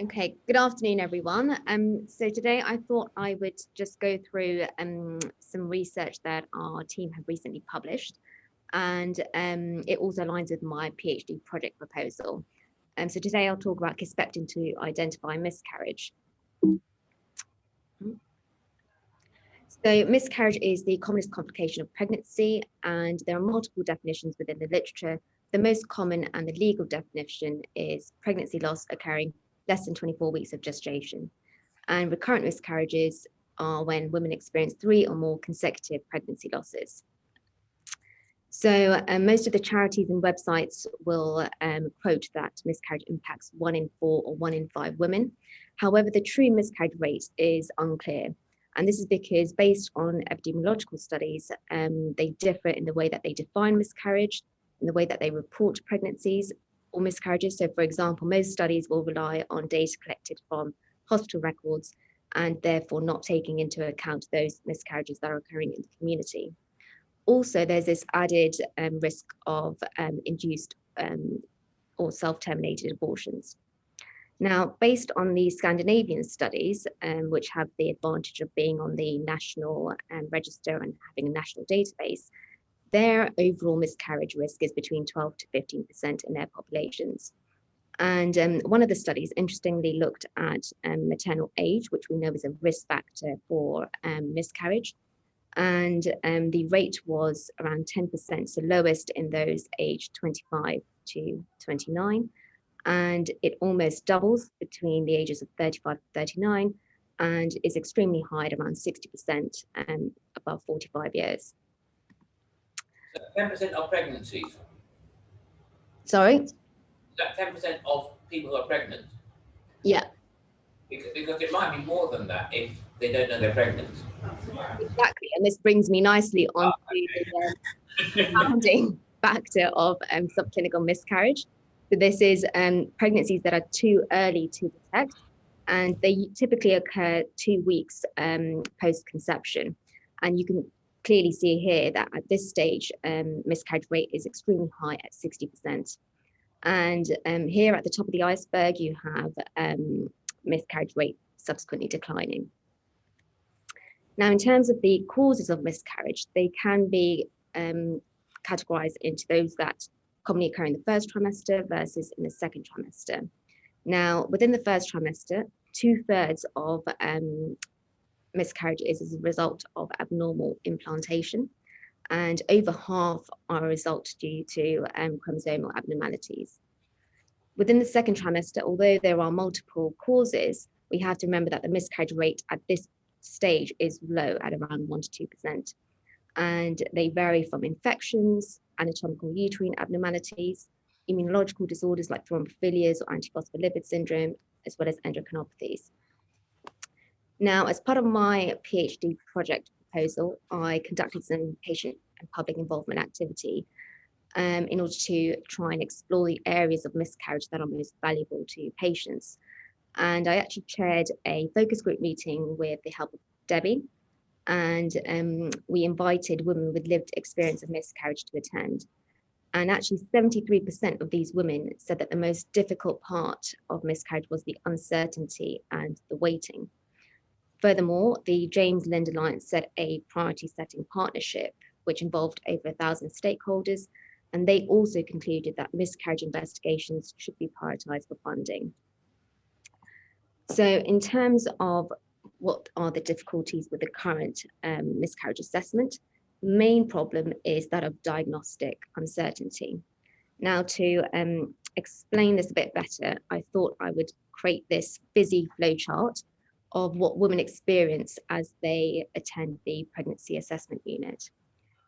Okay, good afternoon, everyone. So today I thought I would just go through some research that our team have recently published, and it also aligns with my PhD project proposal. So today I'll talk about Kisspeptin to identify miscarriage. So miscarriage is the commonest complication of pregnancy, and there are multiple definitions within the literature. The most common and the legal definition is pregnancy loss occurring less than 24 weeks of gestation. And recurrent miscarriages are when women experience 3 or more consecutive pregnancy losses. So most of the charities and websites will quote that miscarriage impacts 1 in 4 or 1 in 5 women. However, the true miscarriage rate is unclear. And this is because based on epidemiological studies, they differ in the way that they define miscarriage, in the way that they report pregnancies or miscarriages. So for example, most studies will rely on data collected from hospital records and therefore not taking into account those miscarriages that are occurring in the community. Also, there's this added risk of induced or self-terminated abortions. Now, based on the Scandinavian studies, which have the advantage of being on the national register and having a national database, their overall miscarriage risk is between 12 to 15% in their populations. And one of the studies, interestingly, looked at maternal age, which we know is a risk factor for miscarriage. And the rate was around 10%, so lowest in those aged 25 to 29. And it almost doubles between the ages of 35 to 39 and is extremely high at around 60% above 45 years. So 10% of pregnancies? Sorry? Is that 10% of people who are pregnant? Yeah. Because it might be more than that if they don't know they're pregnant. Exactly, and this brings me nicely on to the founding factor of subclinical miscarriage. So this is pregnancies that are too early to detect, and they typically occur 2 weeks post-conception. And you can clearly see here that at this stage, miscarriage rate is extremely high at 60%. And here at the top of the iceberg, you have miscarriage rate subsequently declining. Now, in terms of the causes of miscarriage, they can be categorized into those that commonly occur in the first trimester versus in the second trimester. Now, within the first trimester, 2/3 of miscarriage is as a result of abnormal implantation, and over half are a result due to chromosomal abnormalities. Within the second trimester, although there are multiple causes, we have to remember that the miscarriage rate at this stage is low at around 1 to 2%. And they vary from infections, anatomical uterine abnormalities, immunological disorders like thrombophilias or antiphospholipid syndrome, as well as endocrinopathies. Now, as part of my PhD project proposal, I conducted some patient and public involvement activity in order to try and explore the areas of miscarriage that are most valuable to patients. And I actually chaired a focus group meeting with the help of Debbie, and we invited women with lived experience of miscarriage to attend. And actually 73% of these women said that the most difficult part of miscarriage was the uncertainty and the waiting. Furthermore, the James Lind Alliance set a priority setting partnership, which involved over 1,000 stakeholders, and they also concluded that miscarriage investigations should be prioritized for funding. So in terms of what are the difficulties with the current miscarriage assessment, the main problem is that of diagnostic uncertainty. Now, to explain this a bit better, I thought I would create this busy flowchart of what women experience as they attend the pregnancy assessment unit.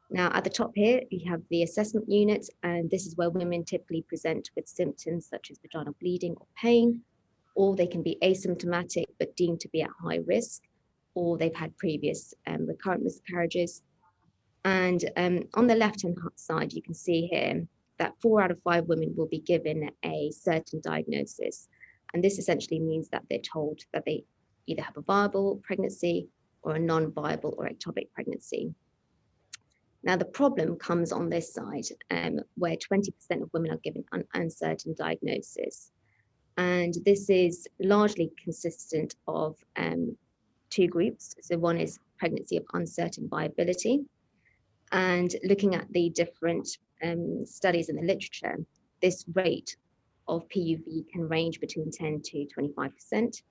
Now, at the top here, you have the assessment unit, and this is where women typically present with symptoms such as vaginal bleeding or pain, or they can be asymptomatic but deemed to be at high risk, or they've had previous recurrent miscarriages. And on the left-hand side, you can see here that 4 out of 5 women will be given a certain diagnosis. And this essentially means that they're told that they either have a viable pregnancy or a non-viable or ectopic pregnancy. Now, the problem comes on this side, where 20% of women are given an uncertain diagnosis. And this is largely consistent of two groups. So one is pregnancy of uncertain viability. And looking at the different studies in the literature, this rate of PUV can range between 10 to 25%.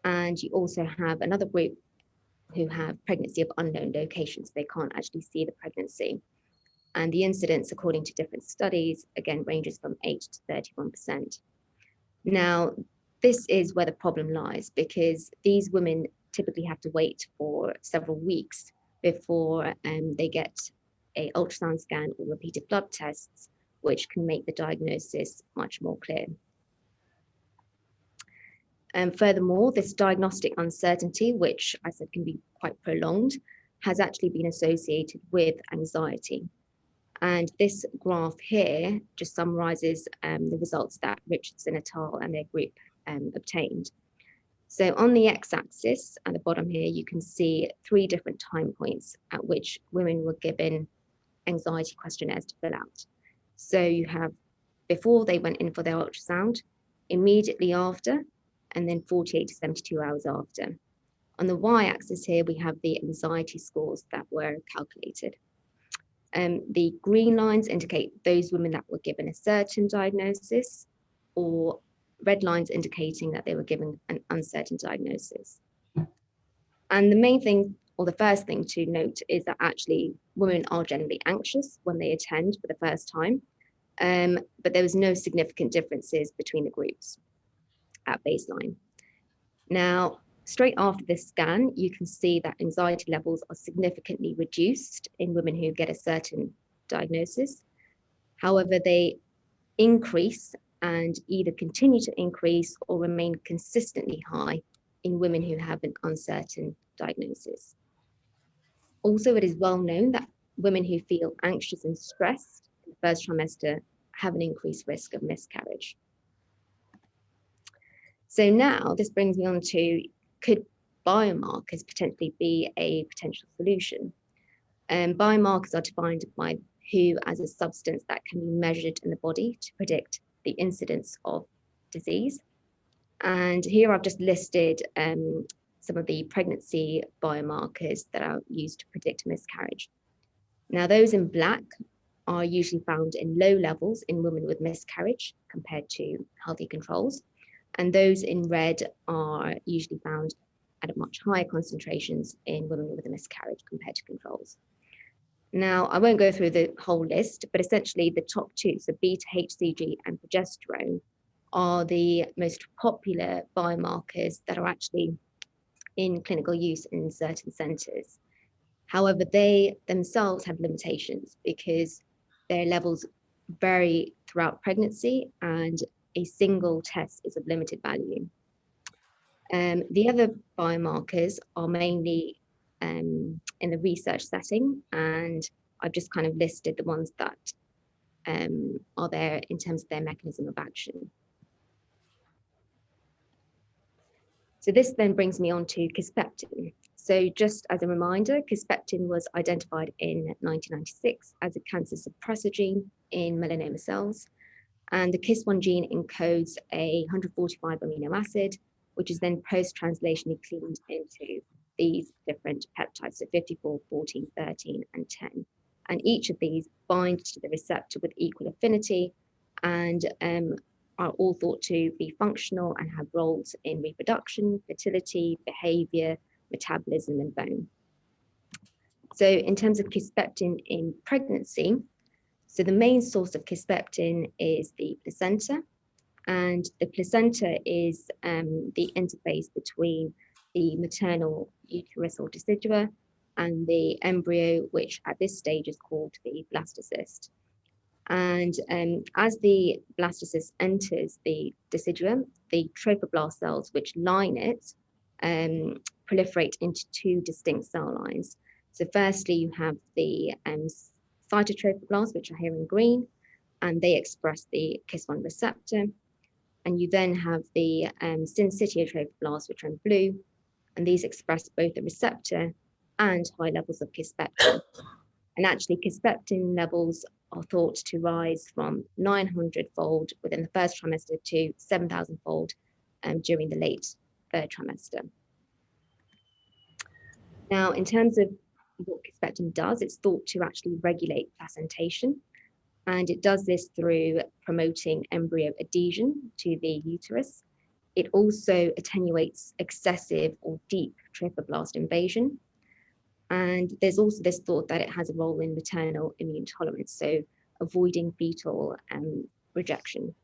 And you also have another group who have pregnancy of unknown locations. They can't actually see the pregnancy. And the incidence, according to different studies, again, ranges from 8 to 31%. Now, this is where the problem lies, because these women typically have to wait for several weeks before they get an ultrasound scan or repeated blood tests, which can make the diagnosis much more clear. Furthermore, this diagnostic uncertainty, which I said can be quite prolonged, has actually been associated with anxiety. And this graph here just summarizes the results that Richardson et al. And their group obtained. So on the x-axis at the bottom here, you can see 3 different time points at which women were given anxiety questionnaires to fill out. So you have before they went in for their ultrasound, immediately after, and then 48 to 72 hours after. On the y-axis here, we have the anxiety scores that were calculated. The green lines indicate those women that were given a certain diagnosis, or red lines indicating that they were given an uncertain diagnosis. And the main thing, or the first thing to note, is that actually women are generally anxious when they attend for the first time, but there was no significant differences between the groups at baseline. Now, straight after this scan, you can see that anxiety levels are significantly reduced in women who get a certain diagnosis. However, they increase and either continue to increase or remain consistently high in women who have an uncertain diagnosis. Also, it is well known that women who feel anxious and stressed in the first trimester have an increased risk of miscarriage. So now this brings me on to, could biomarkers potentially be a potential solution? Biomarkers are defined by WHO as a substance that can be measured in the body to predict the incidence of disease. And here I've just listed some of the pregnancy biomarkers that are used to predict miscarriage. Now, those in black are usually found in low levels in women with miscarriage compared to healthy controls. And those in red are usually found at much higher concentrations in women with a miscarriage compared to controls. Now, I won't go through the whole list, but essentially the top 2, so beta-HCG and progesterone, are the most popular biomarkers that are actually in clinical use in certain centres. However, they themselves have limitations because their levels vary throughout pregnancy and a single test is of limited value. The other biomarkers are mainly in the research setting, and I've just kind of listed the ones that are there in terms of their mechanism of action. So this then brings me on to Kisspeptin. So just as a reminder, Kisspeptin was identified in 1996 as a cancer suppressor gene in melanoma cells. And the KISS1 gene encodes a 145 amino acid, which is then post-translationally cleaned into these different peptides, so 54, 14, 13, and 10. And each of these bind to the receptor with equal affinity and are all thought to be functional and have roles in reproduction, fertility, behavior, metabolism, and bone. So in terms of Kisspeptin in pregnancy, so the main source of Kisspeptin is the placenta, and the placenta is the interface between the maternal uterusal decidua and the embryo, which at this stage is called the blastocyst. And as the blastocyst enters the decidua, the trophoblast cells which line it proliferate into 2 distinct cell lines. So firstly, you have the cytotrophoblasts, which are here in green, and they express the KISS1 receptor. And you then have the syncytiotrophoblasts, which are in blue, and these express both the receptor and high levels of Kisspeptin. And actually, Kisspeptin levels are thought to rise from 900-fold within the first trimester to 7,000-fold during the late third trimester. Now, in terms of what Kisspeptin does, it's thought to actually regulate placentation, and it does this through promoting embryo adhesion to the uterus. It also attenuates excessive or deep trophoblast invasion. And there's also this thought that it has a role in maternal immune tolerance, so avoiding fetal rejection.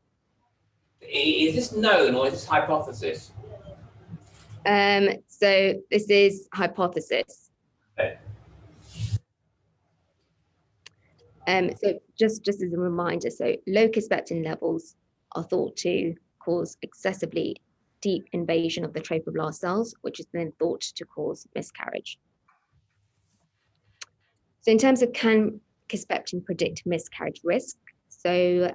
Is this known or is this hypothesis? So this is hypothesis. Okay. So just as a reminder, so low Kisspeptin levels are thought to cause excessively deep invasion of the trophoblast cells, which is then thought to cause miscarriage. So in terms of can Kisspeptin predict miscarriage risk? So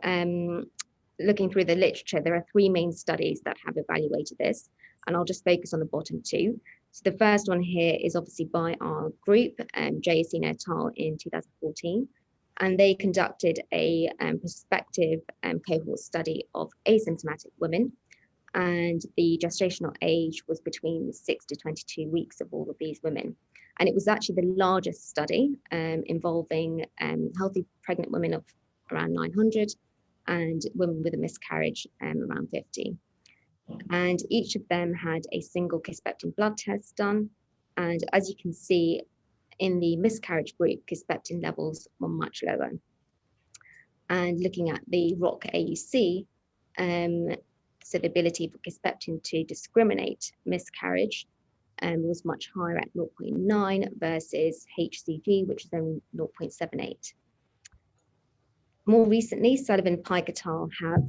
looking through the literature, there are 3 main studies that have evaluated this, and I'll just focus on the bottom 2. So the first one here is obviously by our group, JAC et al. In 2014, and they conducted a prospective cohort study of asymptomatic women, and the gestational age was between 6 to 22 weeks of all of these women. And it was actually the largest study involving healthy pregnant women of around 900 and women with a miscarriage around 50. And each of them had a single Kisspeptin blood test done. And as you can see, in the miscarriage group, Kisspeptin levels were much lower. And looking at the ROC-AUC, so the ability for Kisspeptin to discriminate miscarriage was much higher at 0.9 versus HCG, which is only 0.78. More recently, Sullivan Pike et al. Have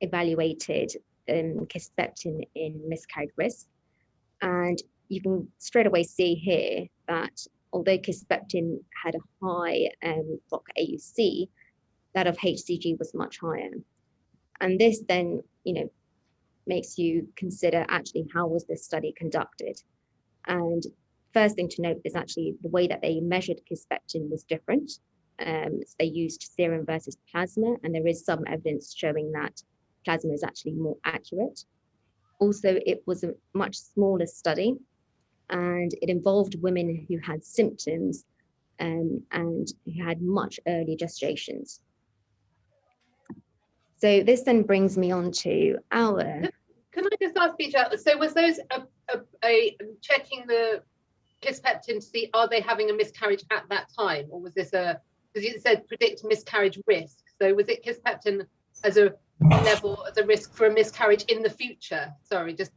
evaluated Kisspeptin in miscarriage risk. And you can straight away see here that although Kisspeptin had a high ROC-AUC, that of HCG was much higher. And this then, makes you consider actually how was this study conducted. And first thing to note is actually the way that they measured Kisspeptin was different. So they used serum versus plasma, and there is some evidence showing that plasma is actually more accurate. Also, it was a much smaller study, and it involved women who had symptoms and who had much earlier gestations. So this then brings me on to our... Can I just ask Bijal, so was those a checking the Kisspeptin to see are they having a miscarriage at that time, or was this because you said predict miscarriage risk, so was it Kisspeptin as a level, as a risk for a miscarriage in the future? Sorry, just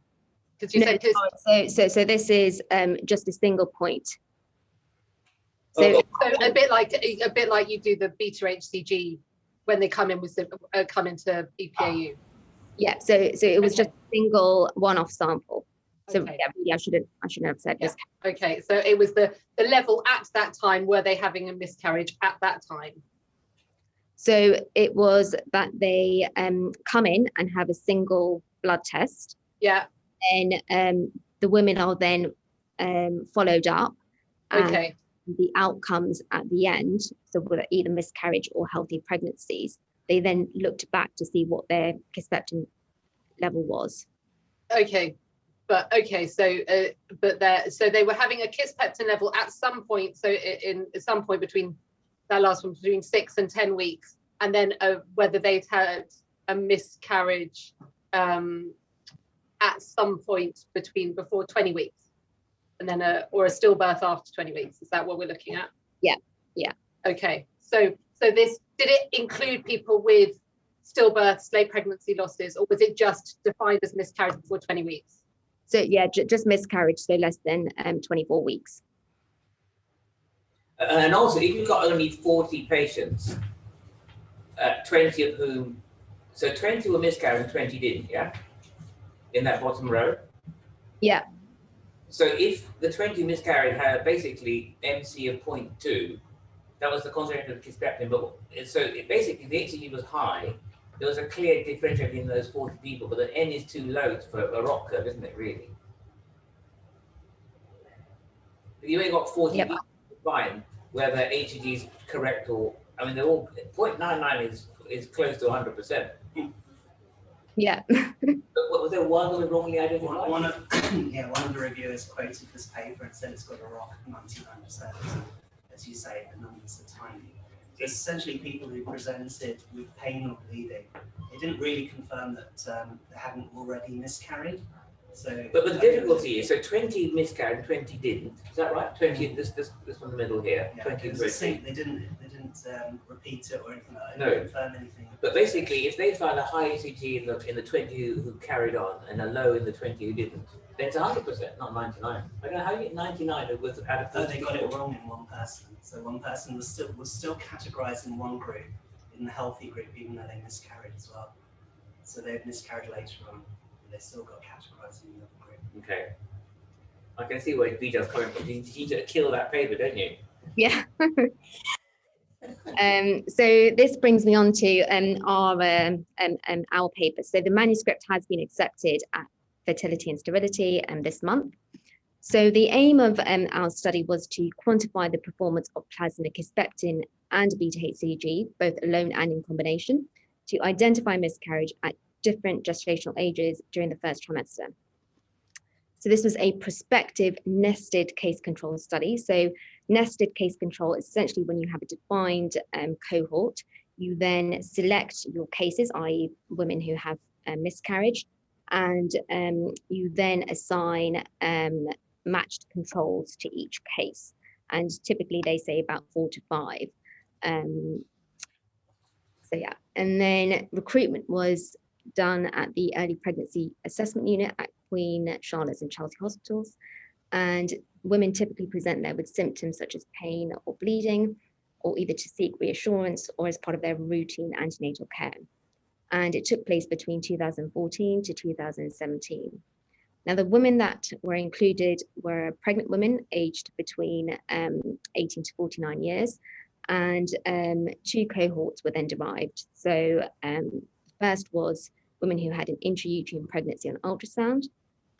because you said so this is just a single point. So a bit like you do the beta HCG when they come in with come into EPAU. Yeah, so it was just a single one-off sample. So Okay. yeah, really, I shouldn't have said this. Okay, so it was the level at that time. Were they having a miscarriage at that time? So it was that they come in and have a single blood test. Yeah. And the women are then followed up. Okay. The outcomes at the end, so whether either miscarriage or healthy pregnancies, they then looked back to see what their Kisspeptin level was. Okay, but okay, so so they were having a Kisspeptin level at some point. So in some point between that last one, between 6 and 10 weeks, and then whether they'd had a miscarriage at some point before 20 weeks. And then or a stillbirth after 20 weeks. Is that what we're looking at? Yeah. Okay. So this, did it include people with stillbirths, late pregnancy losses, or was it just defined as miscarriage before 20 weeks? So yeah, just miscarriage, so less than 24 weeks. And also, if you've got only 40 patients, 20 of whom, so 20 were miscarried and 20 didn't, yeah? In that bottom row? Yeah. So if the 20 miscarried had basically MC of 0.2, that was the concentration of Kisspeptin, but so basically the HCG was high. There was a clear differential in those 40 people, but the N is too low for a ROC curve, isn't it, really? If you only got 40 people, fine, whether HCG is correct or I mean, they're all 0.99 is close to 100%. Yeah. But was there one that was wrongly identified? One of the reviewers quoted this paper and said it's got a ROC 99%. As you say, the numbers are tiny. So it's essentially people who presented with pain or bleeding. They didn't really confirm that they hadn't already miscarried. So, but the difficulty is, so 20 miscarried, 20 didn't. Is that right? 20. This one in the middle here. Yeah, 20 and 20. 20. They didn't repeat it or anything like that. No. They didn't confirm anything. But basically, if they found a high ECG in the 20 who carried on and a low in the 20 who didn't, then it's 100%, not 99. I don't know how you get 99 with out of 30 They got it people. wrong in one person. So one person was still categorized in one group, in the healthy group, even though they miscarried as well. So they miscarried later on, but they still got categorized in the other group. Okay. I can see where Bijal's coming from. You need to kill that paper, don't you? Yeah. So this brings me on to our paper. So the manuscript has been accepted at Fertility and Sterility this month. So the aim of our study was to quantify the performance of plasma Kisspeptin and beta-HCG, both alone and in combination, to identify miscarriage at different gestational ages during the first trimester. So this was a prospective nested case control study. So nested case control is essentially when you have a defined cohort, you then select your cases, i.e. women who have miscarriage, and you then assign matched controls to each case. And typically they say about 4 to 5. So yeah, and then recruitment was done at the Early Pregnancy Assessment Unit at Queen Charlotte's and Chelsea hospitals. And women typically present there with symptoms such as pain or bleeding, or either to seek reassurance or as part of their routine antenatal care. And it took place between 2014 to 2017. Now, the women that were included were pregnant women aged between 18 to 49 years, and 2 cohorts were then derived. So first was women who had an intrauterine pregnancy on ultrasound,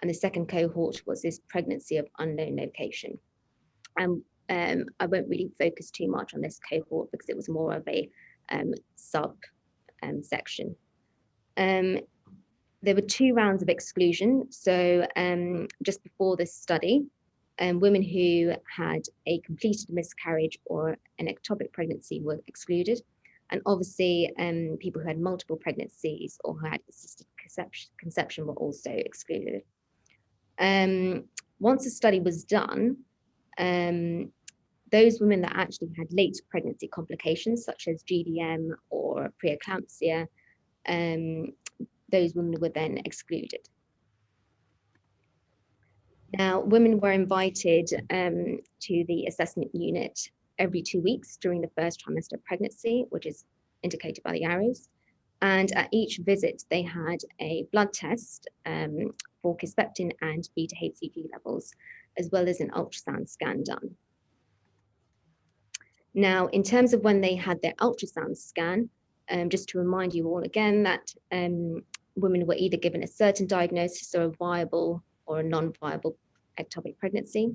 and the second cohort was this pregnancy of unknown location. And I won't really focus too much on this cohort because it was more of a sub section. There were 2 rounds of exclusion. So just before this study, women who had a completed miscarriage or an ectopic pregnancy were excluded. And obviously, people who had multiple pregnancies or who had assisted conception were also excluded. Once the study was done, those women that actually had late pregnancy complications, such as GDM or preeclampsia, those women were then excluded. Now, women were invited to the assessment unit every 2 weeks during the first trimester of pregnancy, which is indicated by the arrows. And at each visit, they had a blood test for Kisspeptin and beta-HCG levels, as well as an ultrasound scan done. Now, in terms of when they had their ultrasound scan, just to remind you all again that women were either given a certain diagnosis, or a viable or a non-viable ectopic pregnancy,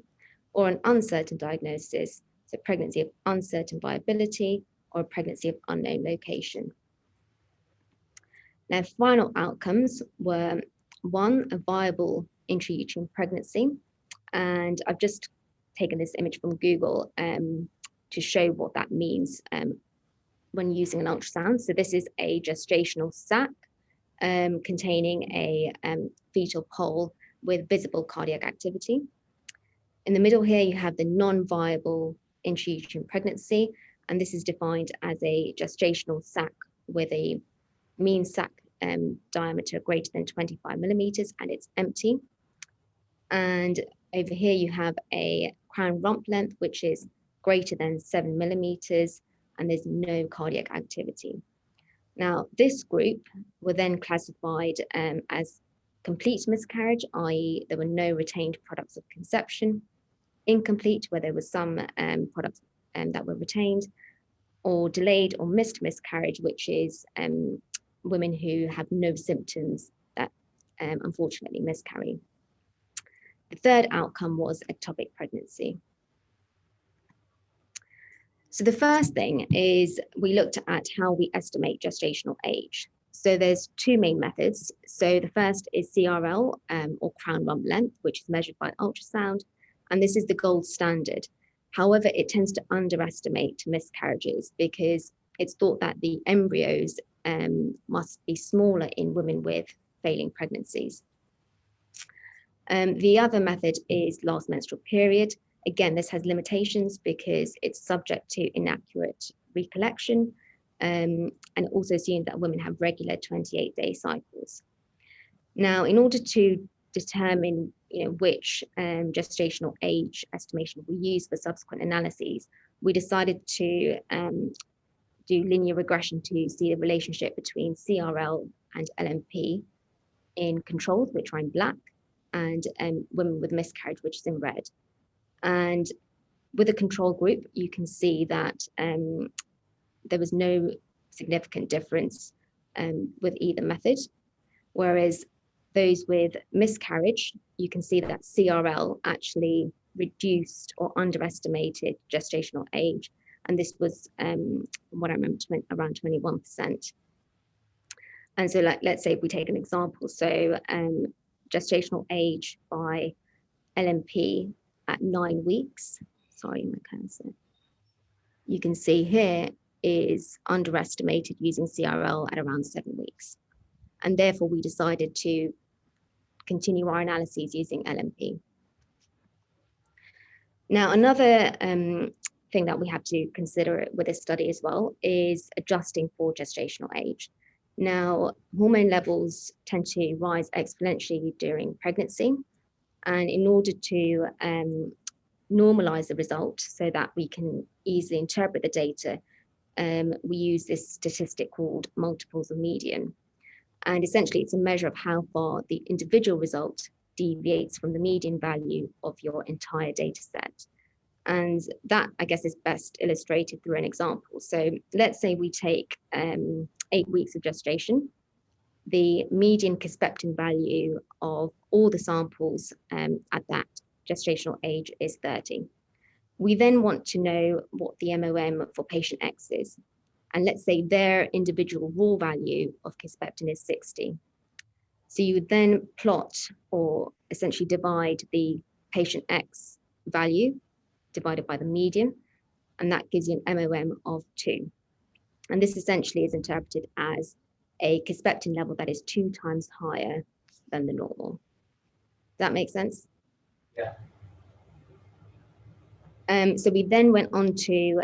or an uncertain diagnosis, so pregnancy of uncertain viability, or a pregnancy of unknown location. Now, final outcomes were 1, a viable intrauterine pregnancy, and I've just taken this image from Google to show what that means when using an ultrasound. So this is a gestational sac containing a fetal pole with visible cardiac activity. In the middle here, you have the non-viable intrauterine pregnancy, and this is defined as a gestational sac with a mean sac diameter greater than 25 millimeters, and it's empty. And over here, you have a crown rump length, which is greater than 7 millimeters, and there's no cardiac activity. Now, this group were then classified as complete miscarriage, i.e. there were no retained products of conception, incomplete, where there was some products that were retained, or delayed or missed miscarriage, which is women who have no symptoms that unfortunately miscarry. The third outcome was ectopic pregnancy. So the first thing is we looked at how we estimate gestational age. So there's two main methods. So the first is CRL, or crown rump length, which is measured by ultrasound, and this is the gold standard. However, it tends to underestimate miscarriages because it's thought that the embryos must be smaller in women with failing pregnancies. The other method is last menstrual period. Again, this has limitations because it's subject to inaccurate recollection, and also assumed that women have regular 28-day cycles. Now, in order to determine which gestational age estimation we use for subsequent analyses, we decided to do linear regression to see the relationship between CRL and LMP in controls, which are in black, and women with miscarriage, which is in red. And with a control group, you can see that there was no significant difference with either method, whereas those with miscarriage, you can see that CRL actually reduced or underestimated gestational age, and this was, from what I remember, around 21%. And so, let's say if we take an example, so gestational age by LMP at 9 weeks, sorry, my cursor, you can see here is underestimated using CRL at around 7 weeks. And therefore we decided to continue our analyses using LMP. Now, another thing that we have to consider with this study as well is adjusting for gestational age. Now, hormone levels tend to rise exponentially during pregnancy. And in order to normalize the result so that we can easily interpret the data, we use this statistic called multiples of median. And essentially, it's a measure of how far the individual result deviates from the median value of your entire data set. And that, I guess, is best illustrated through an example. So let's say we take 8 weeks of gestation. The median Kisspeptin value of all the samples at that gestational age is 30. We then want to know what the MOM for patient X is. And let's say their individual raw value of Kisspeptin is 60. So you would then plot or essentially divide the patient X value divided by the median, and that gives you an MOM of 2. And this essentially is interpreted as a Kisspeptin level that is 2 times higher than the normal. Does that make sense? Yeah. So we then went on to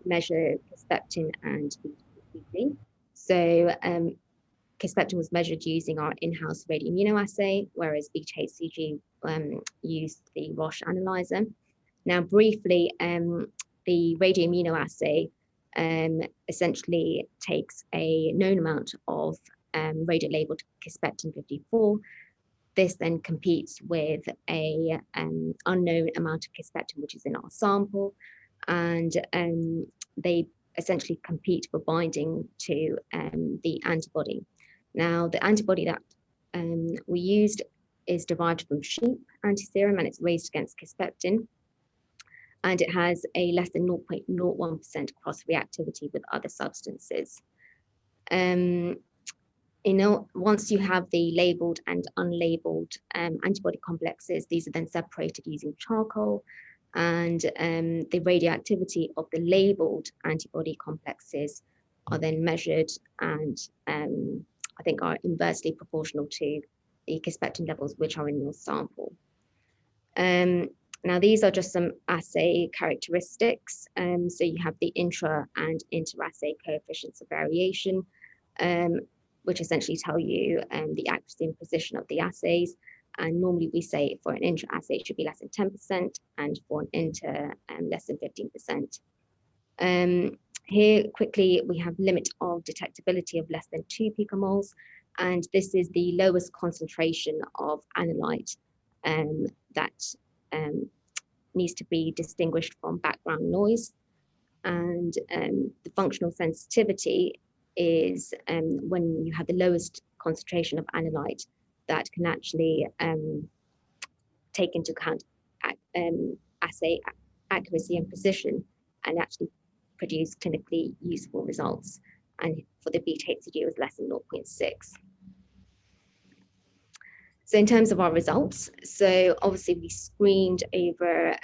measure Kisspeptin and BTC. So Kisspeptin was measured using our in-house radioimmunoassay, whereas BHCG used the Roche analyzer. Now, briefly, the radioimmunoassay essentially takes a known amount of radio-labeled Kisspeptin 54. This then competes with a unknown amount of Kisspeptin, which is in our sample, and they essentially compete for binding to the antibody. Now, the antibody that we used is derived from sheep antiserum, and it's raised against Kisspeptin, and it has a less than 0.01% cross-reactivity with other substances. Once you have the labeled and unlabeled antibody complexes, these are then separated using charcoal, and the radioactivity of the labeled antibody complexes are then measured and I think are inversely proportional to the Kisspeptin levels which are in your sample. Now, these are just some assay characteristics. So you have the intra and inter-assay coefficients of variation, which essentially tell you the accuracy and precision of the assays. And normally we say for an intra-assay it should be less than 10%, and for an inter, less than 15%. Here, quickly, we have limit of detectability of less than 2 picomoles, and this is the lowest concentration of analyte that needs to be distinguished from background noise. And the functional sensitivity is when you have the lowest concentration of analyte that can actually take into account assay accuracy and precision, and actually produced clinically useful results, and for the beta-HCG it was less than 0.6. So in terms of our results, so obviously we screened over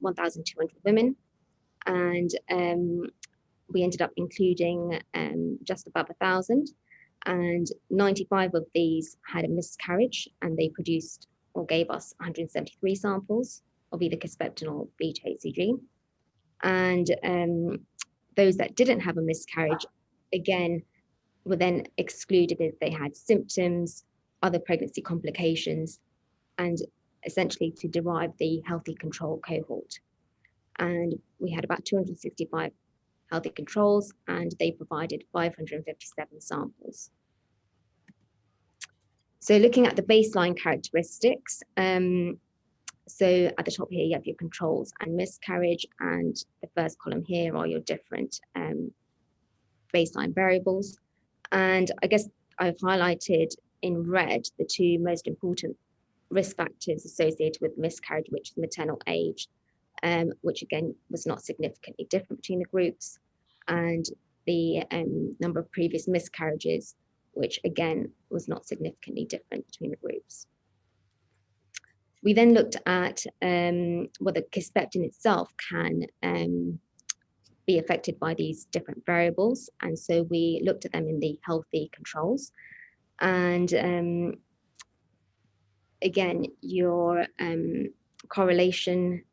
1,200 women, and we ended up including just above 1,000, and 95 of these had a miscarriage, and they produced or gave us 173 samples of either Kisspeptin or beta-HCG. And those that didn't have a miscarriage, again, were then excluded if they had symptoms, other pregnancy complications, and essentially to derive the healthy control cohort. And we had about 265 healthy controls, and they provided 557 samples. So looking at the baseline characteristics, so at the top here you have your controls and miscarriage, and the first column here are your different baseline variables. And I guess I've highlighted in red the two most important risk factors associated with miscarriage, which is maternal age, which again was not significantly different between the groups, and the number of previous miscarriages, which again was not significantly different between the groups. We then looked at whether Kisspeptin itself can be affected by these different variables, and so we looked at them in the healthy controls. And again, your correlation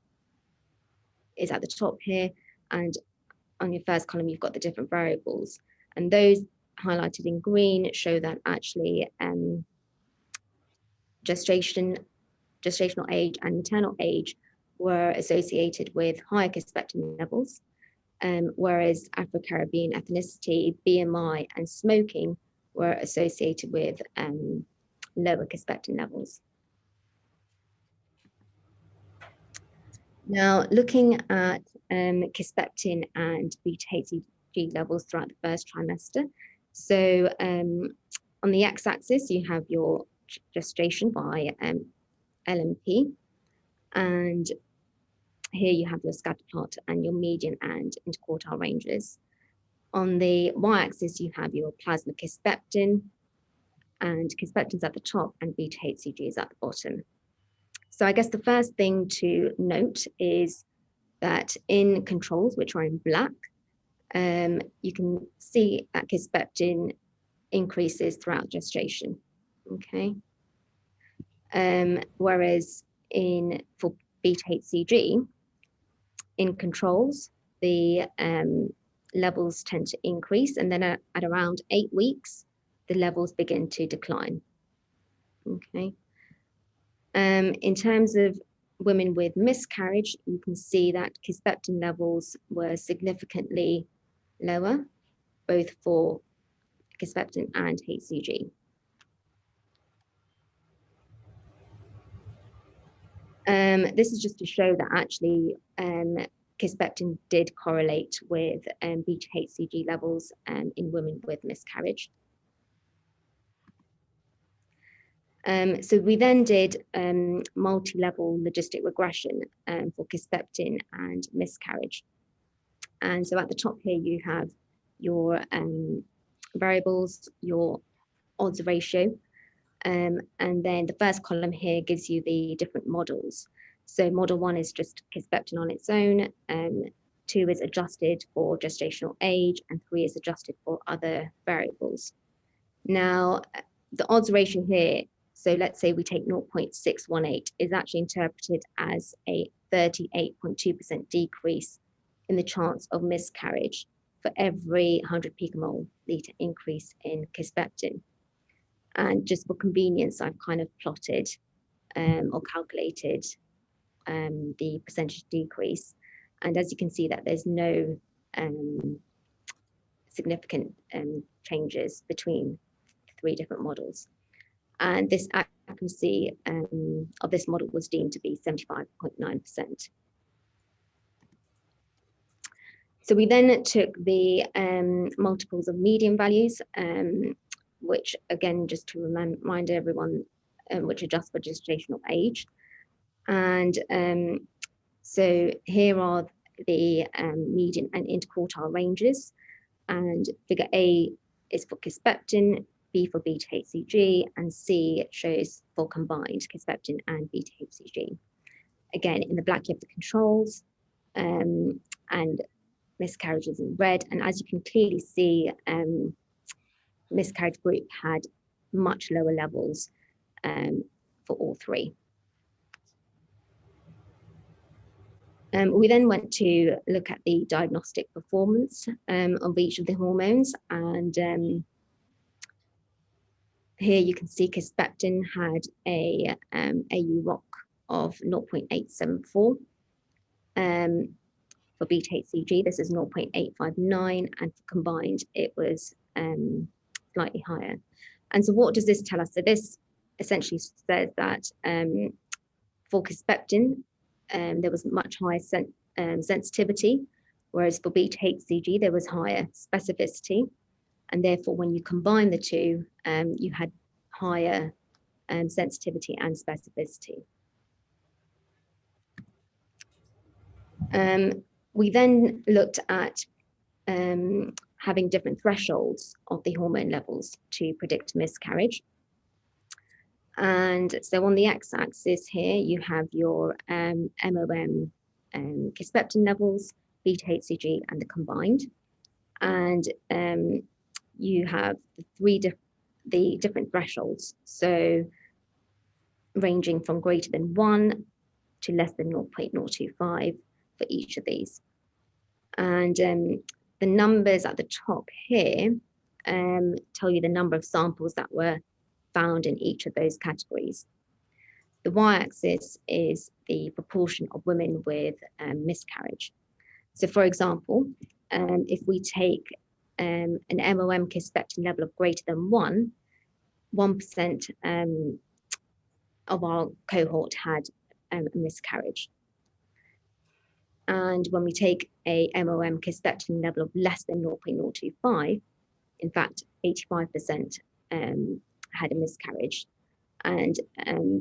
is at the top here, and on your first column you've got the different variables, and those highlighted in green show that actually gestational age and maternal age were associated with higher Kisspeptin levels, whereas Afro-Caribbean ethnicity, BMI, and smoking were associated with lower Kisspeptin levels. Now, looking at Kisspeptin and beta-HCG levels throughout the first trimester. So on the x-axis, you have your gestation by LMP, and here you have your scatter plot and your median and interquartile ranges. On the y-axis, you have your plasma Kisspeptin, and Kisspeptin's at the top and beta-HCG is at the bottom. So I guess the first thing to note is that in controls, which are in black, you can see that Kisspeptin increases throughout gestation, okay? Whereas for beta-HCG, in controls, the levels tend to increase, and then at around 8 weeks, the levels begin to decline, okay? In terms of women with miscarriage, you can see that Kisspeptin levels were significantly lower, both for Kisspeptin and HCG. This is just to show that actually Kisspeptin did correlate with beta-HCG levels in women with miscarriage. So we then did multi-level logistic regression for Kisspeptin and miscarriage. And so at the top here, you have your variables, your odds ratio, and then the first column here gives you the different models. So model 1 is just Kisspeptin on its own, 2 is adjusted for gestational age, and 3 is adjusted for other variables. Now, the odds ratio here, so let's say we take 0.618, is actually interpreted as a 38.2% decrease in the chance of miscarriage for every 100 picomole liter increase in Kisspeptin. And just for convenience, I've kind of plotted or calculated the percentage decrease. And as you can see that there's no significant changes between the 3 different models. And this accuracy of this model was deemed to be 75.9%. So we then took the multiples of median values, which again, just to remind everyone, which adjust for gestational age. And so here are the median and interquartile ranges. And figure A is for Kisspeptin, B for beta-HCG, and C shows for combined Kisspeptin and beta-HCG. Again, in the black you have the controls, and miscarriages in red. And as you can clearly see, miscarriage group had much lower levels for all three. We then went to look at the diagnostic performance of each of the hormones, and here you can see Kisspeptin had a ROC of 0.874. For beta-HCG, this is 0.859, and for combined, it was slightly higher. And so what does this tell us? So this essentially says that for Kisspeptin, there was much higher sensitivity, whereas for beta-HCG, there was higher specificity. And therefore, when you combine the two, you had higher sensitivity and specificity. We then looked at having different thresholds of the hormone levels to predict miscarriage. And so on the x-axis here, you have your MOM Kisspeptin levels, beta-HCG, and the combined. And you have the different thresholds. So ranging from greater than 1 to less than 0.025 for each of these. And the numbers at the top here tell you the number of samples that were found in each of those categories. The y-axis is the proportion of women with miscarriage. So for example, if we take an MOM Kisspeptin level of greater than 1% of our cohort had a miscarriage. And when we take a MOM Kisspeptin level of less than 0.025, in fact, 85% had a miscarriage. And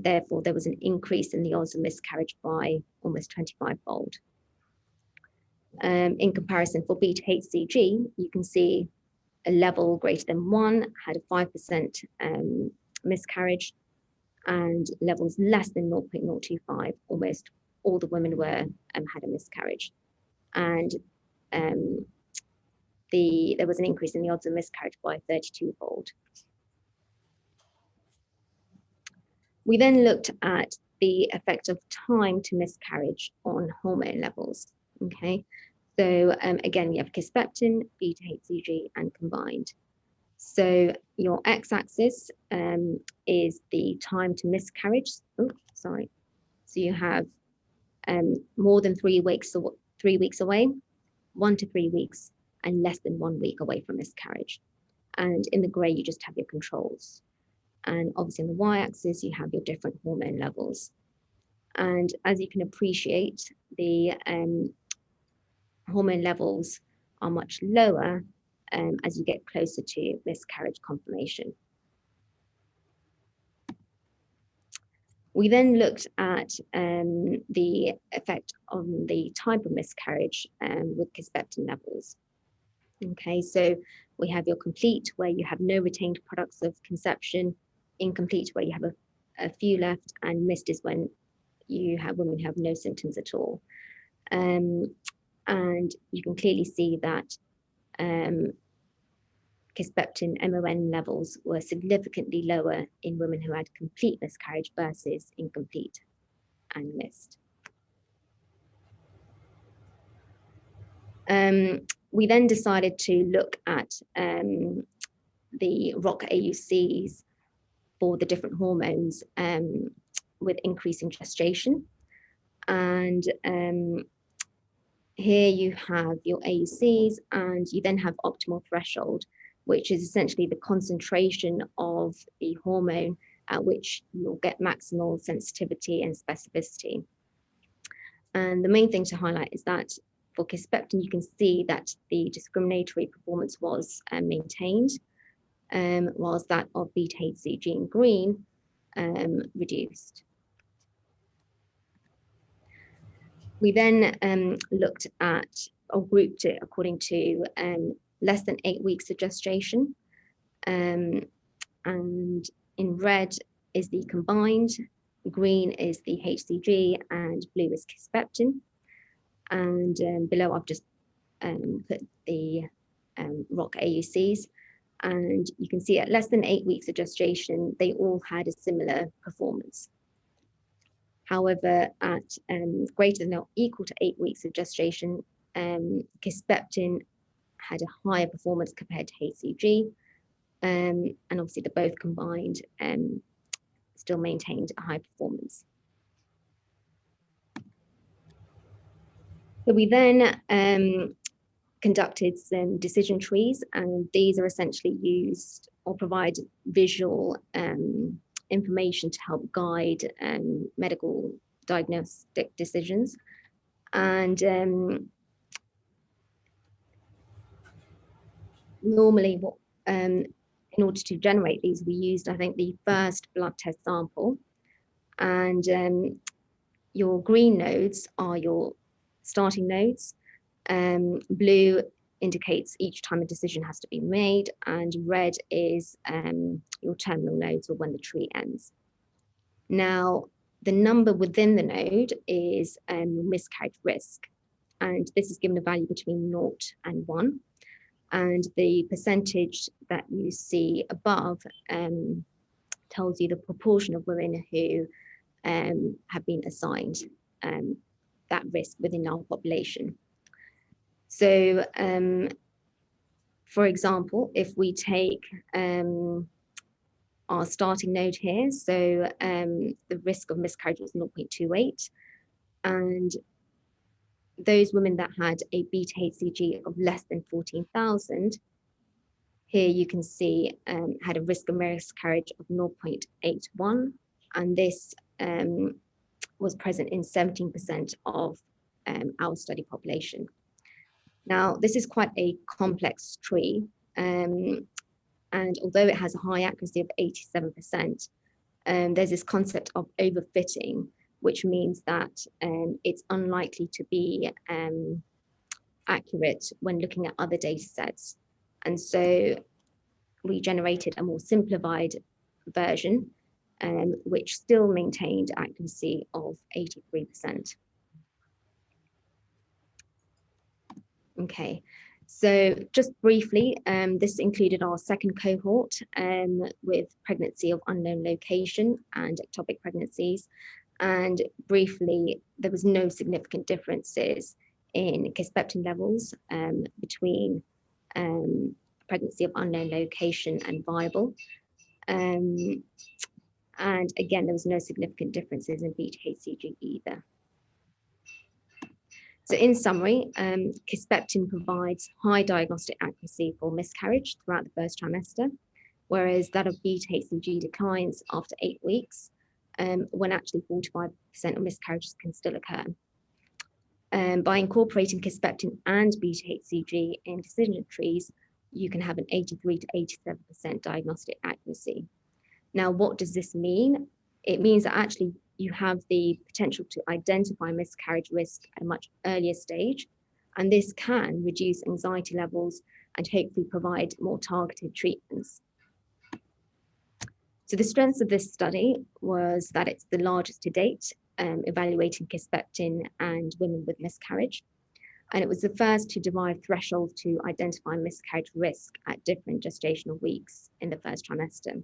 therefore, there was an increase in the odds of miscarriage by almost 25-fold. In comparison, for beta-HCG, you can see a level greater than 1 had a 5% miscarriage, and levels less than 0.025, almost all the women were had a miscarriage. And there was an increase in the odds of miscarriage by 32-fold. We then looked at the effect of time to miscarriage on hormone levels. Okay, so again, you have Kisspeptin, beta-HCG, and combined. So your x-axis is the time to miscarriage. Oh, sorry. So you have more than 3 weeks away, 1 to 3 weeks, and less than 1 week away from miscarriage. And in the grey, you just have your controls. And obviously on the y-axis, you have your different hormone levels. And as you can appreciate, the hormone levels are much lower as you get closer to miscarriage confirmation. We then looked at the effect on the type of miscarriage with Kisspeptin levels. Okay, so we have your complete, where you have no retained products of conception, incomplete, where you have a few left, and missed is when you have women who have no symptoms at all. And you can clearly see that Kisspeptin MON levels were significantly lower in women who had complete miscarriage versus incomplete and missed. We then decided to look at the ROC-AUCs for the different hormones with increasing gestation. And here you have your AUCs, and you then have optimal threshold, which is essentially the concentration of the hormone at which you'll get maximal sensitivity and specificity. And the main thing to highlight is that for Kisspeptin, you can see that the discriminatory performance was maintained, whilst that of beta-HCG in green reduced. We then looked at or grouped it according to less than 8 weeks of gestation. And in red is the combined, green is the HCG, and blue is Kisspeptin. And below I've just put the ROC-AUCs. And you can see at less than 8 weeks of gestation, they all had a similar performance. However, at greater than or equal to 8 weeks of gestation, Kisspeptin had a higher performance compared to HCG. And obviously the both combined still maintained a high performance. So we then conducted some decision trees, and these are essentially used or provide visual information to help guide medical diagnostic decisions. And normally what in order to generate these, we used, I think, the first blood test sample. And your green nodes are your starting nodes. Blue indicates each time a decision has to be made, and red is your terminal nodes, or when the tree ends. Now, the number within the node is your miscarriage risk, and this is given a value between 0 and 1. And the percentage that you see above tells you the proportion of women who have been assigned that risk within our population. So, for example, if we take our starting node here, so the risk of miscarriage was 0.28, and those women that had a beta HCG of less than 14,000, here you can see had a risk of miscarriage of 0.81, and this was present in 17% of our study population. Now, this is quite a complex tree, and although it has a high accuracy of 87%, there's this concept of overfitting, which means that it's unlikely to be accurate when looking at other data sets. And so we generated a more simplified version, which still maintained accuracy of 83%. Okay, so just briefly, this included our second cohort with pregnancy of unknown location and ectopic pregnancies. And briefly, there was no significant differences in Kisspeptin levels between pregnancy of unknown location and viable. And again, there was no significant differences in beta HCG either. So in summary, Kisspeptin provides high diagnostic accuracy for miscarriage throughout the first trimester, whereas that of beta HCG declines after 8 weeks, when actually 45% of miscarriages can still occur. By incorporating Kisspeptin and beta HCG in decision trees, you can have an 83 to 87% diagnostic accuracy. Now, what does this mean? It means that actually you have the potential to identify miscarriage risk at a much earlier stage, and this can reduce anxiety levels and hopefully provide more targeted treatments. So the strengths of this study was that it's the largest to date, evaluating Kisspeptin and women with miscarriage. And it was the first to derive thresholds to identify miscarriage risk at different gestational weeks in the first trimester.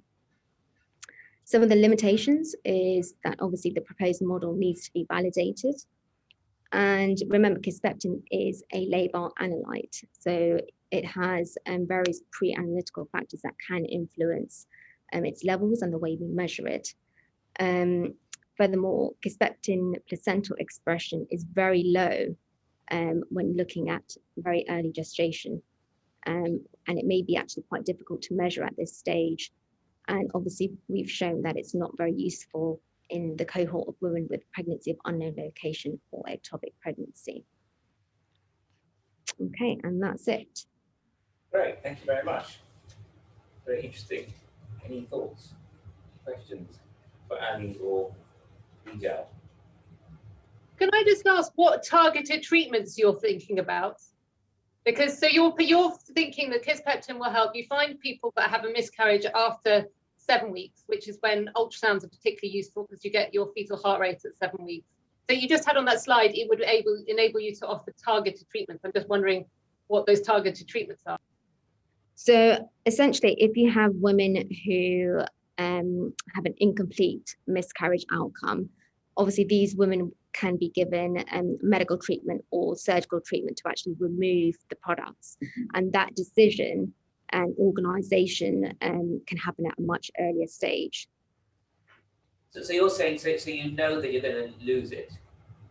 Some of the limitations is that obviously the proposed model needs to be validated. And remember, Kisspeptin is a labile analyte, so it has various pre-analytical factors that can influence its levels and the way we measure it. Furthermore, Kisspeptin placental expression is very low when looking at very early gestation, and it may be actually quite difficult to measure at this stage. And obviously, we've shown that it's not very useful in the cohort of women with pregnancy of unknown location or ectopic pregnancy. Okay, and that's it. Great, thank you very much. Very interesting. Any thoughts, questions for Ali or Bijal? Can I just ask what targeted treatments you're thinking about? Because so you're thinking that Kisspeptin will help you find people that have a miscarriage after 7 weeks, which is when ultrasounds are particularly useful because you get your fetal heart rate at 7 weeks. So you just had on that slide, it would enable you to offer targeted treatments. I'm just wondering what those targeted treatments are. So essentially, if you have women who have an incomplete miscarriage outcome, obviously these women can be given medical treatment or surgical treatment to actually remove the products. And that decision and organisation can happen at a much earlier stage. So you're saying, so you know that you're going to lose it?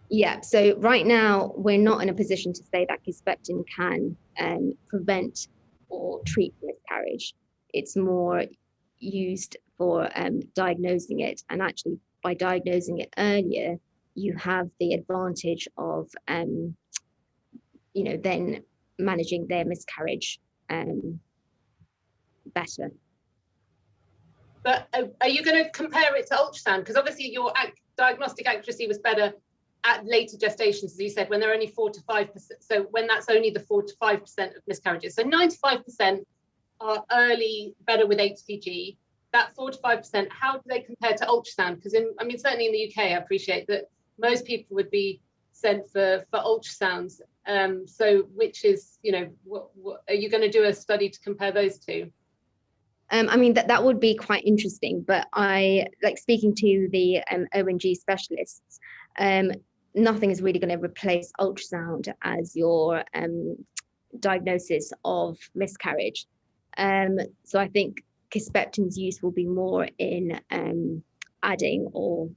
Yeah, so right now, we're not in a position to say that Kisspeptin can prevent or treat miscarriage. It's more used for diagnosing it. And actually, by diagnosing it earlier, you have the advantage of, then managing their miscarriage better. But are you going to compare it to ultrasound? Because obviously your diagnostic accuracy was better at later gestations, as you said, when they're only 4 to 5%. So when that's only the 4 to 5% of miscarriages. So 95% are early, better with HCG. That 4 to 5%, how do they compare to ultrasound? Because certainly in the UK, I appreciate that most people would be sent for ultrasounds. So which is, what are you going to do a study to compare those two? That would be quite interesting, but I like speaking to the ONG specialists. Nothing is really going to replace ultrasound as your diagnosis of miscarriage. So I think Kisspeptin's use will be more in adding or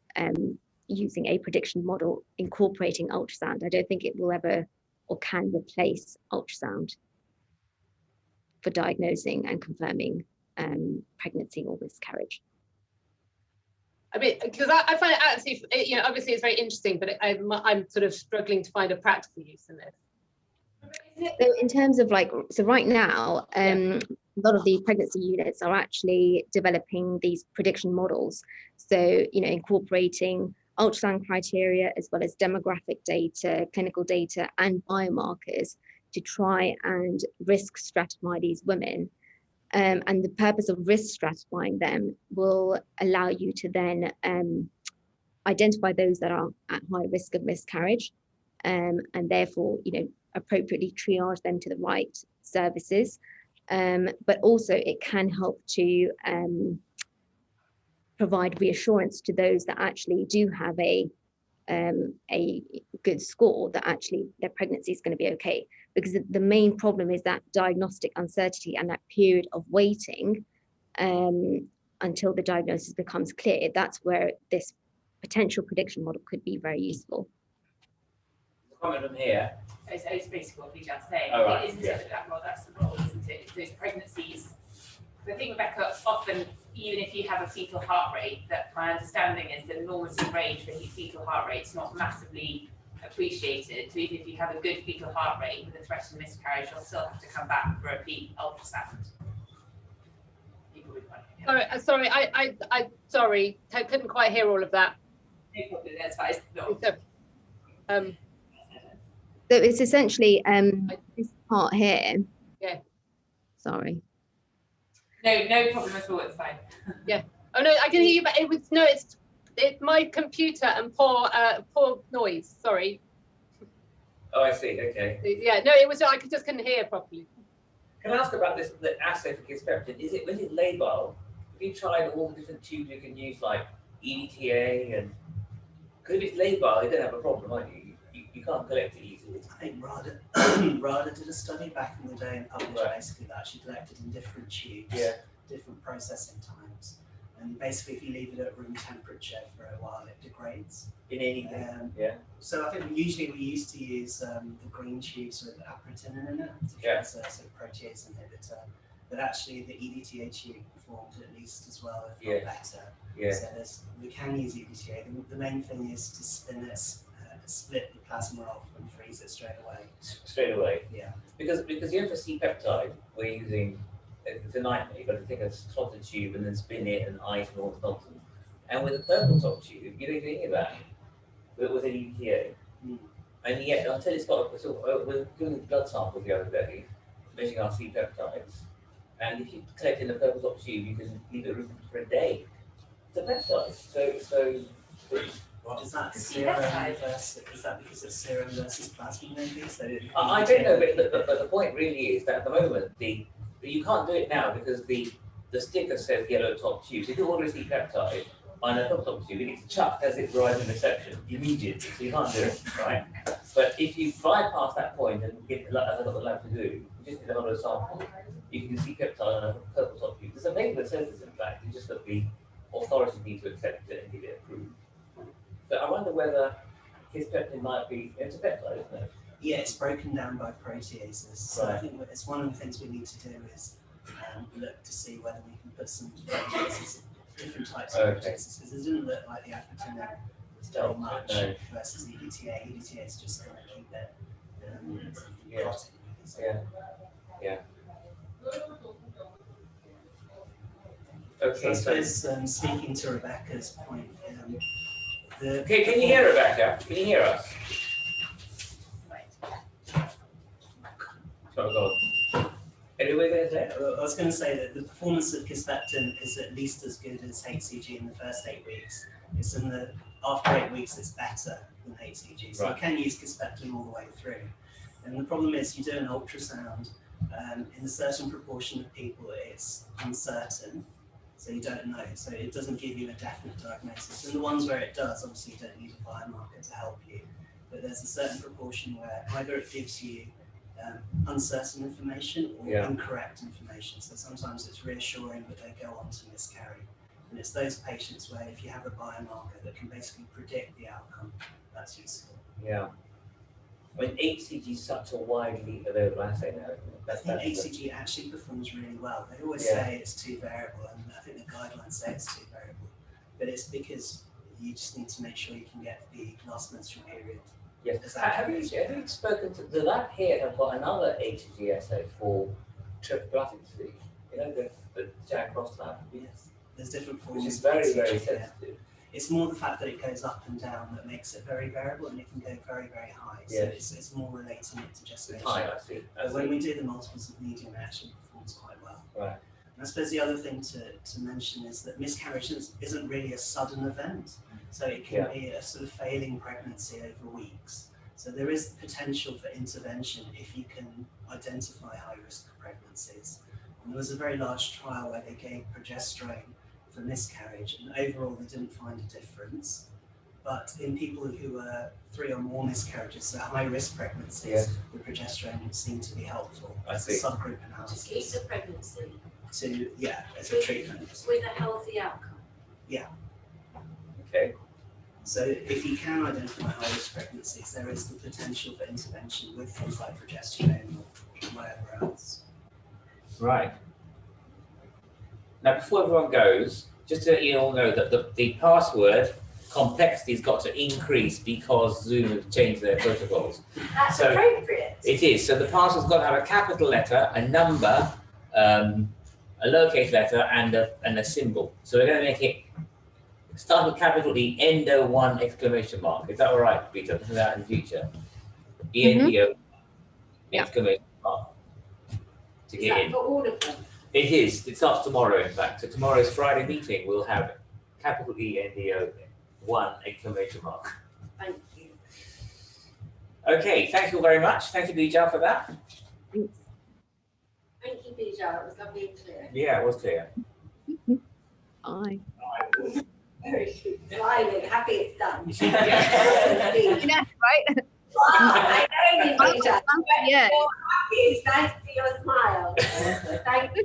using a prediction model incorporating ultrasound. I don't think it will ever or can replace ultrasound for diagnosing and confirming pregnancy or miscarriage. Because I find it actually, obviously it's very interesting, but I'm sort of struggling to find a practical use in this. So in terms of right now, a lot of the pregnancy units are actually developing these prediction models. So, incorporating ultrasound criteria as well as demographic data, clinical data, and biomarkers to try and risk stratify these women. And the purpose of risk stratifying them will allow you to then identify those that are at high risk of miscarriage, and therefore, appropriately triage them to the right services. But also it can help to provide reassurance to those that actually do have a good score, that actually their pregnancy is going to be okay. Because the main problem is that diagnostic uncertainty and that period of waiting until the diagnosis becomes clear. That's where this potential prediction model could be very useful. Comment from here. It's basically what Bijal's saying. Oh, right. Isn't it that's the role, isn't it? It's those pregnancies. The thing, Rebecca, often, even if you have a fetal heart rate, that my understanding is the normative range for fetal heart rate is not massively appreciated. So even if you have a good fetal heart rate with a threat of miscarriage, you'll still have to come back for a repeat ultrasound. Sorry, I couldn't quite hear all of that. No problem, that's fine. So it's essentially this part here. Yeah. Sorry. No problem at all. It's fine. Yeah. Oh no, I can hear you, but it's my computer and poor noise. Sorry. Oh, I see. Okay. Yeah. No, it was. I just couldn't hear properly. Can I ask about this? The assay for Kisspeptin, when it's labile? Have you tried all the different tubes you can use, like EDTA and? Because if it's labile, you don't have a problem, aren't you? You can't collect it easily. I think RADA did a study back in the day and published basically that she collected in different tubes, different processing times. And basically, if you leave it at room temperature for a while, it degrades. In anything, So I think usually we used to use the green tubes with aprotinin in it, it's a sort of protease inhibitor. But actually, the EDTA tube performed at least as well, if not better. Yeah. So we can use EDTA. The main thing is to split the plasma off and freeze it straight away. Straight away. Yeah. Because for C-peptide, we're using it's a nightmare. You've got to take a clotted tube and then spin it and ice and all the nonsense. And with a purple top tube, you don't do any of that. with an ETA. And yet, until it's got we're doing blood samples the other day, measuring our C-peptides, and if you collect in the purple top tube, you can leave it room for a day. It's a peptide. So Is that serum versus, is that because it's serum versus plasma maybe? So I don't know, but the point really is that at the moment, you can't do it now because the sticker says yellow top tube. So if you order a C-peptide on a purple top tube, it's chucked as it arrives in reception immediately, so you can't do it, right? But if you bypass that point and get, as I've got the lab to do, you just get a lot of sample, you can see peptide on a purple top tube. There's a paper that says this, in fact, it's just that the authorities need to accept it and get it approved. But I wonder whether Kisspeptin might be, it's a peptide, isn't it? Yeah, it's broken down by proteases. So Right. I think it's one of the things we need to do is look to see whether we can put some proteases, different types of proteases, because it didn't look like the acronym was very much versus EDTA. EDTA is just going to keep it rotting. So. Yeah. So Okay, I so suppose speaking to Rebecca's point, okay, can you hear Rebecca? Can you hear us? Sorry, go on. Anyway, going to say? I was going to say that the performance of Kisspeptin is at least as good as HCG in the first 8 weeks. It's in the after 8 weeks, it's better than HCG. So you can use Kisspeptin all the way through. And the problem is, you do an ultrasound. In a certain proportion of people, it's uncertain, so you don't know. So it doesn't give you a definite diagnosis. And the ones where it does, obviously, you don't need a biomarker to help you. But there's a certain proportion where either it gives you uncertain information or incorrect information. So sometimes it's reassuring, but they go on to miscarry. And it's those patients where if you have a biomarker that can basically predict the outcome, that's useful. Yeah. I mean, HCG is such a widely available assay now. I think HCG actually performs really well. They always say it's too variable, and I think the guidelines say it's too variable. But it's because you just need to make sure you can get the last menstrual period. Yes. Have you spoken to the lab here? Have got another HCG assay for triple disease. You know, the Jan Cross lab. Yes. There's different forms. Which is very, very sensitive. It's more the fact that it goes up and down that makes it very variable, and it can go very, very high. So it's more relating it to gestation. High, I see. But when we do the multiples of medium, it actually performs quite well. Right. And I suppose the other thing to mention is that miscarriage isn't really a sudden event. So it can be a sort of failing pregnancy over weeks. So there is potential for intervention if you can identify high-risk pregnancies. And there was a very large trial where they gave progesterone for miscarriage, and overall they didn't find a difference. But in people who were 3 or more miscarriages, so high-risk pregnancies, the progesterone seemed to be helpful as a subgroup analysis. To keep the pregnancy. As a treatment. With a healthy outcome. Yeah. Okay. So if you can identify high-risk pregnancies, there is the potential for intervention with things like progesterone or whatever else. Right. Now, before everyone goes, just to let you all know that the password complexity's got to increase because Zoom have changed their protocols. That's appropriate. It is. So the password's got to have a capital letter, a number, a lowercase letter, and a symbol. So we're going to make it start with capital E, Endo1 exclamation mark. Is that all right, Peter? Put that in the future. ENDO exclamation mark to get in. For all of them? It is. It starts tomorrow, in fact. So tomorrow's Friday meeting, we'll have capital ENDO1 exclamation mark. Thank you. Okay, thank you very much. Thank you, Bijal, for that. Thanks. Thank you, Bijal. It was lovely and clear. Yeah, it was clear. Bye. Very smiling, happy it's done. Yeah, right? I know you, Bijal. Yeah. You're happy. It's nice to see your smile. Thank you.